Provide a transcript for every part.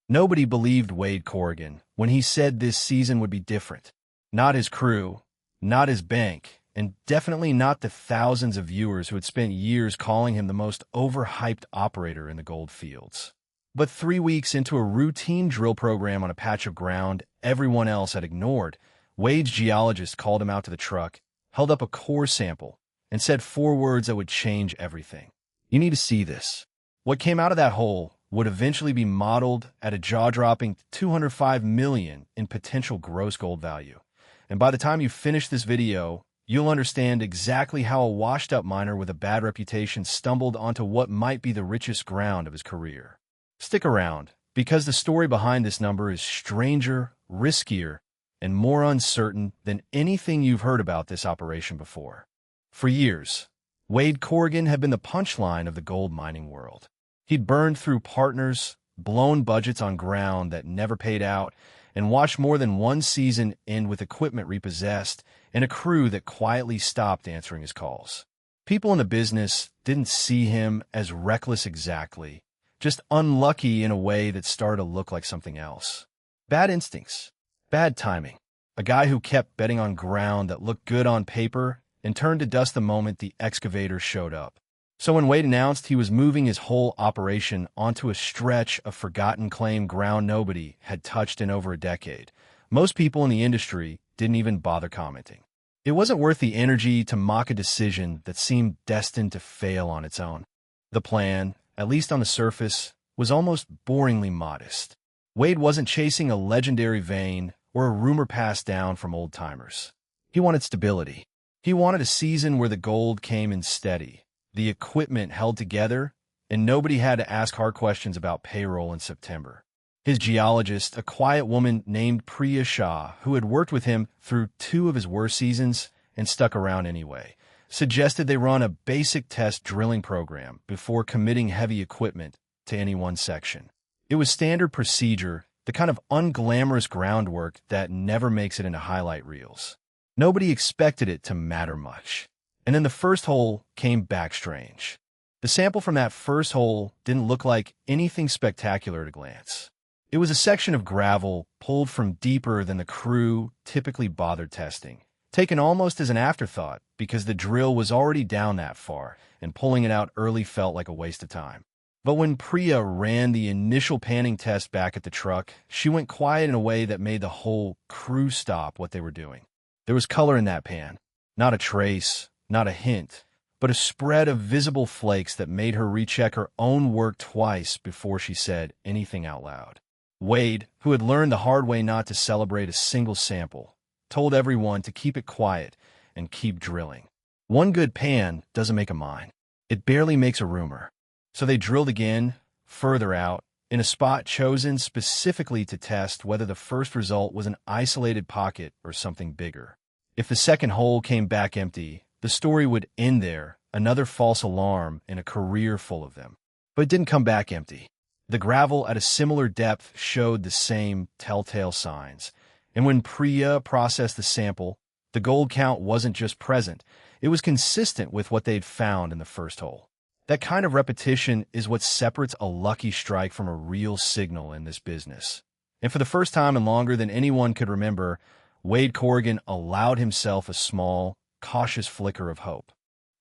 Nobody believed Wade Corrigan when he said this season would be different. Not his crew, not his bank, and definitely not the thousands of viewers who had spent years calling him the most overhyped operator in the gold fields. But 3 weeks into a routine drill program on a patch of ground everyone else had ignored, Wade's geologist called him out to the truck, held up a core sample, and said 4 words that would change everything. "You need to see this." What came out of that hole would eventually be modeled at a jaw-dropping $205 million in potential gross gold value. And by the time you finish this video, you'll understand exactly how a washed-up miner with a bad reputation stumbled onto what might be the richest ground of his career. Stick around, because the story behind this number is stranger, riskier, and more uncertain than anything you've heard about this operation before. For years, Wade Corrigan had been the punchline of the gold mining world. He'd burned through partners, blown budgets on ground that never paid out, and watched more than one season end with equipment repossessed and a crew that quietly stopped answering his calls. People in the business didn't see him as reckless exactly, just unlucky in a way that started to look like something else. Bad instincts, bad timing, a guy who kept betting on ground that looked good on paper and turned to dust the moment the excavator showed up. So when Wade announced he was moving his whole operation onto a stretch of forgotten claim ground nobody had touched in over a decade, most people in the industry didn't even bother commenting. It wasn't worth the energy to mock a decision that seemed destined to fail on its own. The plan, at least on the surface, was almost boringly modest. Wade wasn't chasing a legendary vein or a rumor passed down from old-timers. He wanted stability. He wanted a season where the gold came in steady, the equipment held together, and nobody had to ask hard questions about payroll in September. His geologist, a quiet woman named Priya Shah, who had worked with him through 2 of his worst seasons and stuck around anyway, suggested they run a basic test drilling program before committing heavy equipment to any one section. It was standard procedure, the kind of unglamorous groundwork that never makes it into highlight reels. Nobody expected it to matter much. And then the first hole came back strange. The sample from that first hole didn't look like anything spectacular at a glance. It was a section of gravel pulled from deeper than the crew typically bothered testing, taken almost as an afterthought because the drill was already down that far, and pulling it out early felt like a waste of time. But when Priya ran the initial panning test back at the truck, she went quiet in a way that made the whole crew stop what they were doing. There was color in that pan, not a trace, not a hint, but a spread of visible flakes that made her recheck her own work twice before she said anything out loud. Wade, who had learned the hard way not to celebrate a single sample, told everyone to keep it quiet and keep drilling. One good pan doesn't make a mine. It barely makes a rumor. So they drilled again, further out, in a spot chosen specifically to test whether the first result was an isolated pocket or something bigger. If the second hole came back empty, the story would end there, another false alarm in a career full of them. But it didn't come back empty. The gravel at a similar depth showed the same telltale signs. And when Priya processed the sample, the gold count wasn't just present, it was consistent with what they'd found in the first hole. That kind of repetition is what separates a lucky strike from a real signal in this business. And for the first time in longer than anyone could remember, Wade Corrigan allowed himself a small, cautious flicker of hope.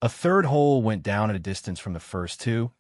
A third hole went down at a distance from the first 2,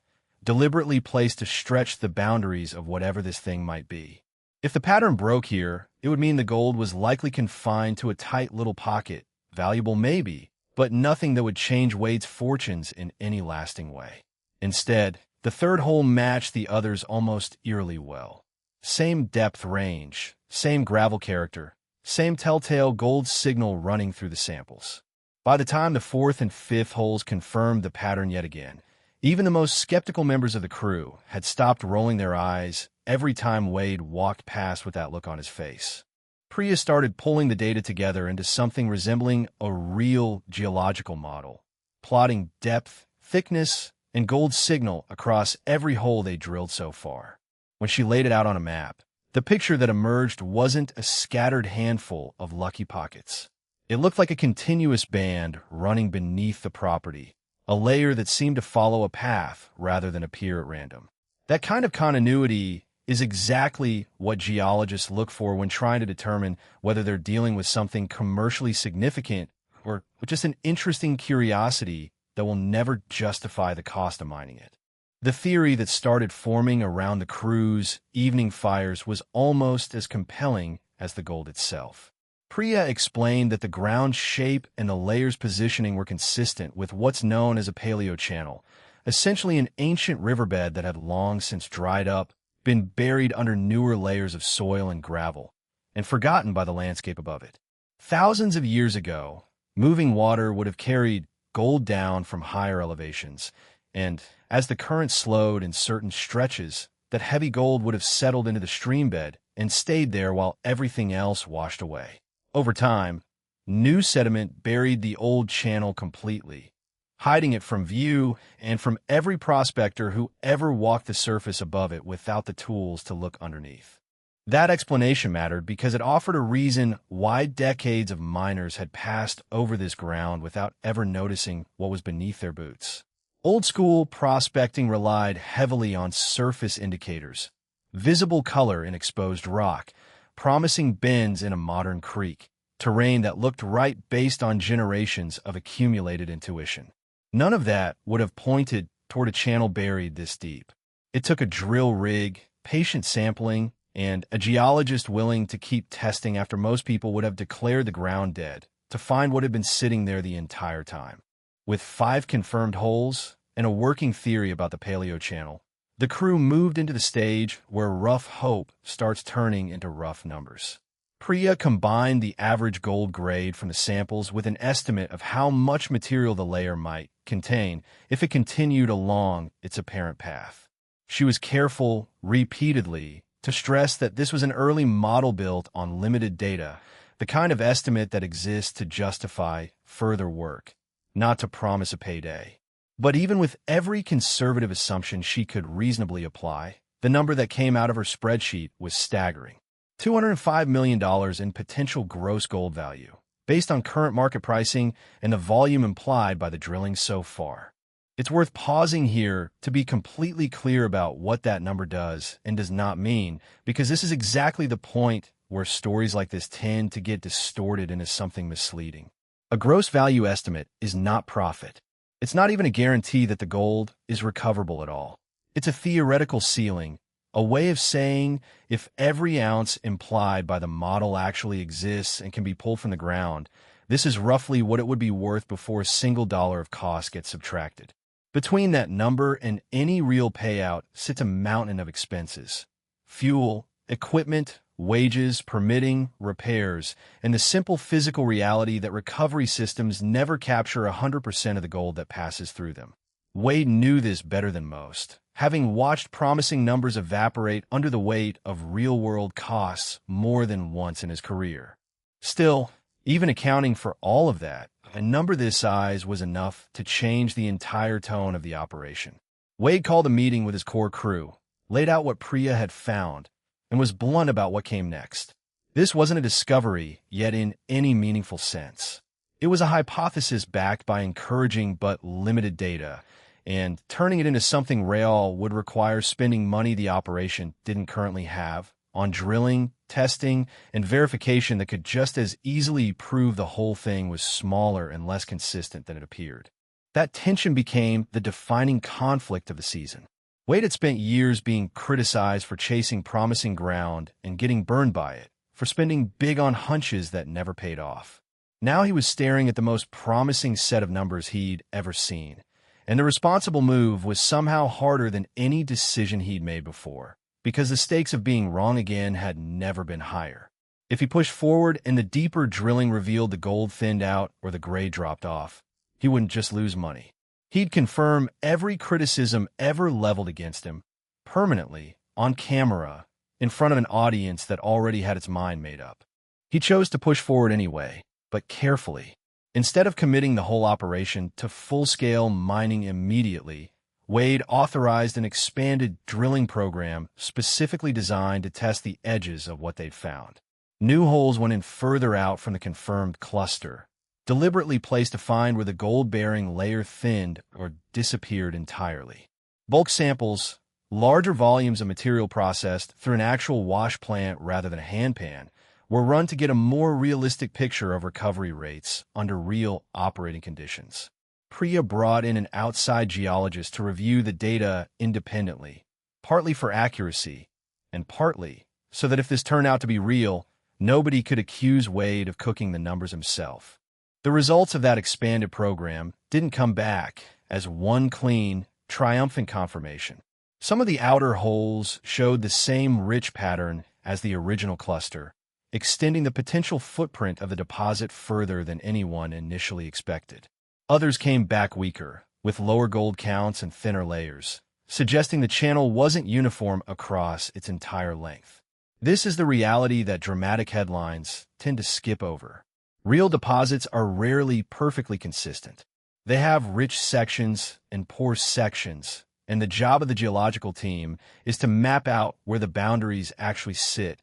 deliberately placed to stretch the boundaries of whatever this thing might be. If the pattern broke here, it would mean the gold was likely confined to a tight little pocket, valuable maybe, but nothing that would change Wade's fortunes in any lasting way. Instead, the third hole matched the others almost eerily well. Same depth range, same gravel character, same telltale gold signal running through the samples. By the time the fourth and fifth holes confirmed the pattern yet again, even the most skeptical members of the crew had stopped rolling their eyes every time Wade walked past with that look on his face. Priya started pulling the data together into something resembling a real geological model, plotting depth, thickness, and gold signal across every hole they drilled so far. When she laid it out on a map, the picture that emerged wasn't a scattered handful of lucky pockets. It looked like a continuous band running beneath the property, a layer that seemed to follow a path rather than appear at random. That kind of continuity is exactly what geologists look for when trying to determine whether they're dealing with something commercially significant or just an interesting curiosity that will never justify the cost of mining it. The theory that started forming around the crew's evening fires was almost as compelling as the gold itself. Priya explained that the ground shape and the layers' positioning were consistent with what's known as a paleo channel, essentially an ancient riverbed that had long since dried up, been buried under newer layers of soil and gravel, and forgotten by the landscape above it. Thousands of years ago, moving water would have carried gold down from higher elevations, and as the current slowed in certain stretches, that heavy gold would have settled into the stream bed and stayed there while everything else washed away. Over time, new sediment buried the old channel completely, hiding it from view and from every prospector who ever walked the surface above it without the tools to look underneath. That explanation mattered because it offered a reason why decades of miners had passed over this ground without ever noticing what was beneath their boots. Old-school prospecting relied heavily on surface indicators, visible color in exposed rock, promising bends in a modern creek, terrain that looked right based on generations of accumulated intuition. None of that would have pointed toward a channel buried this deep. It took a drill rig, patient sampling, and a geologist willing to keep testing after most people would have declared the ground dead to find what had been sitting there the entire time. With 5 confirmed holes and a working theory about the paleo channel, the crew moved into the stage where rough hope starts turning into rough numbers. Priya combined the average gold grade from the samples with an estimate of how much material the layer might contain if it continued along its apparent path. She was careful, repeatedly, to stress that this was an early model built on limited data, the kind of estimate that exists to justify further work, not to promise a payday. But even with every conservative assumption she could reasonably apply, the number that came out of her spreadsheet was staggering. $205 million in potential gross gold value, based on current market pricing and the volume implied by the drilling so far. It's worth pausing here to be completely clear about what that number does and does not mean, because this is exactly the point where stories like this tend to get distorted into something misleading. A gross value estimate is not profit. It's not even a guarantee that the gold is recoverable at all. It's a theoretical ceiling, a way of saying if every ounce implied by the model actually exists and can be pulled from the ground, this is roughly what it would be worth before a single dollar of cost gets subtracted. Between that number and any real payout sits a mountain of expenses: fuel, equipment, wages, permitting, repairs, and the simple physical reality that recovery systems never capture 100% of the gold that passes through them. Wade knew this better than most, having watched promising numbers evaporate under the weight of real-world costs more than once in his career. Still, even accounting for all of that, a number this size was enough to change the entire tone of the operation. Wade called a meeting with his core crew, laid out what Priya had found, and was blunt about what came next. This wasn't a discovery, yet in any meaningful sense. It was a hypothesis backed by encouraging but limited data, and turning it into something real would require spending money the operation didn't currently have on drilling, testing, and verification that could just as easily prove the whole thing was smaller and less consistent than it appeared. That tension became the defining conflict of the season. Wade had spent years being criticized for chasing promising ground and getting burned by it, for spending big on hunches that never paid off. Now he was staring at the most promising set of numbers he'd ever seen, and the responsible move was somehow harder than any decision he'd made before, because the stakes of being wrong again had never been higher. If he pushed forward and the deeper drilling revealed the gold thinned out or the grade dropped off, he wouldn't just lose money. He'd confirm every criticism ever leveled against him, permanently, on camera, in front of an audience that already had its mind made up. He chose to push forward anyway, but carefully. Instead of committing the whole operation to full-scale mining immediately, Wade authorized an expanded drilling program specifically designed to test the edges of what they'd found. New holes went in further out from the confirmed cluster, deliberately placed to find where the gold-bearing layer thinned or disappeared entirely. Bulk samples, Larger volumes of material processed through an actual wash plant rather than a hand pan were run to get a more realistic picture of recovery rates under real operating conditions. PRIA brought in an outside geologist to review the data independently, partly for accuracy, and partly so that if this turned out to be real, nobody could accuse Wade of cooking the numbers himself. The results of that expanded program didn't come back as one clean, triumphant confirmation. Some of the outer holes showed the same rich pattern as the original cluster, extending the potential footprint of the deposit further than anyone initially expected. Others came back weaker, with lower gold counts and thinner layers, suggesting the channel wasn't uniform across its entire length. This is the reality that dramatic headlines tend to skip over. Real deposits are rarely perfectly consistent. They have rich sections and poor sections, and the job of the geological team is to map out where the boundaries actually sit,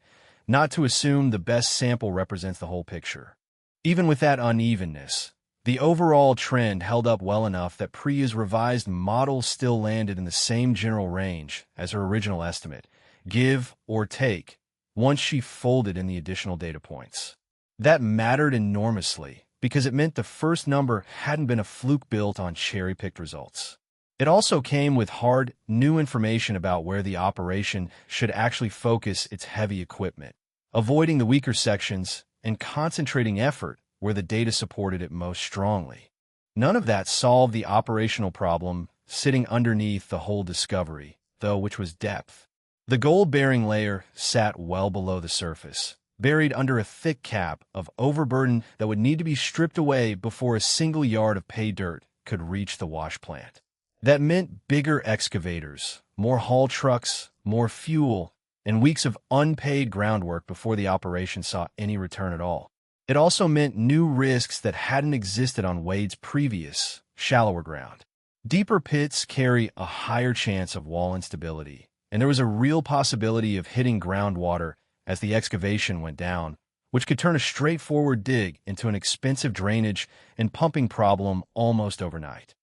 not to assume the best sample represents the whole picture. Even with that unevenness, the overall trend held up well enough that PRIA's revised model still landed in the same general range as her original estimate, give or take, once she folded in the additional data points. That mattered enormously because it meant the first number hadn't been a fluke built on cherry-picked results. It also came with hard, new information about where the operation should actually focus its heavy equipment, avoiding the weaker sections and concentrating effort where the data supported it most strongly. None of that solved the operational problem sitting underneath the whole discovery, though, which was depth. The gold-bearing layer sat well below the surface, buried under a thick cap of overburden that would need to be stripped away before a single yard of pay dirt could reach the wash plant. That meant bigger excavators, more haul trucks, more fuel, and weeks of unpaid groundwork before the operation saw any return at all. It also meant new risks that hadn't existed on Wade's previous, shallower ground. Deeper pits carry a higher chance of wall instability, and there was a real possibility of hitting groundwater as the excavation went down, which could turn a straightforward dig into an expensive drainage and pumping problem almost overnight.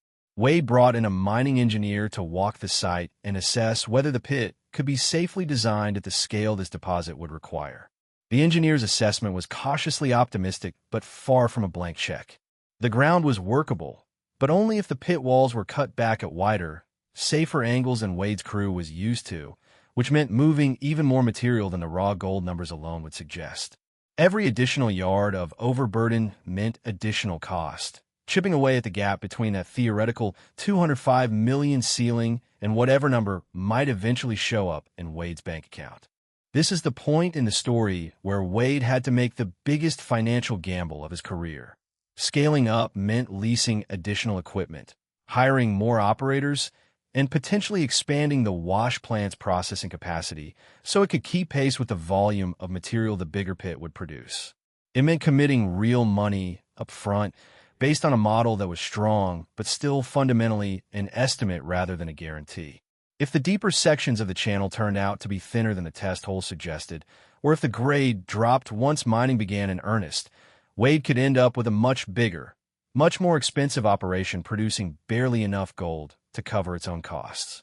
Wade brought in a mining engineer to walk the site and assess whether the pit could be safely designed at the scale this deposit would require. The engineer's assessment was cautiously optimistic, but far from a blank check. The ground was workable, but only if the pit walls were cut back at wider, safer angles than Wade's crew was used to, which meant moving even more material than the raw gold numbers alone would suggest. Every additional yard of overburden meant additional cost, chipping away at the gap between that theoretical 205 million ceiling and whatever number might eventually show up in Wade's bank account. This is the point in the story where Wade had to make the biggest financial gamble of his career. Scaling up meant leasing additional equipment, hiring more operators, and potentially expanding the wash plant's processing capacity so it could keep pace with the volume of material the bigger pit would produce. It meant committing real money up front based on a model that was strong, but still fundamentally an estimate rather than a guarantee. If the deeper sections of the channel turned out to be thinner than the test hole suggested, or if the grade dropped once mining began in earnest, Wade could end up with a much bigger, much more expensive operation producing barely enough gold to cover its own costs.